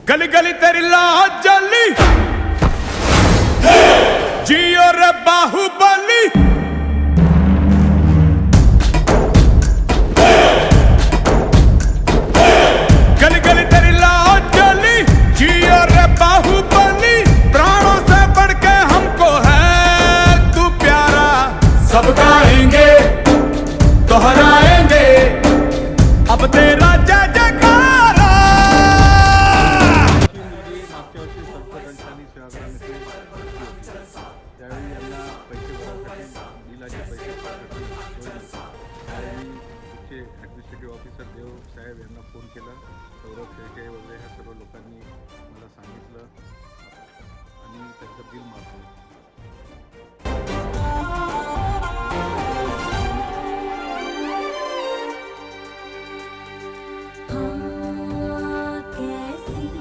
गली गली तेरी लाज जली जियो रे बाहुबली। गली गली तेरी लाज जली जियो रे बाहुबली। प्राणों से बढ़ के हमको है तू प्यारा। सब गाएंगे दोहराएंगे अब तेरा जय जयकारा। मागच्या वर्षी सरपंचांनी सेवाग्राम येथे त्यावेळी यांना पैसे भरण्यासाठी बिलाचे पैसे भरण्यासाठी सोय नव्हती. त्यावेळी तिथचे ॲडमिनिस्ट्रेटिव्ह ऑफिसर देव साहेब यांना फोन केला. सौरभ शेळके वगैरे ह्या सर्व लोकांनी मला सांगितलं आणि त्यांचं बिल माफ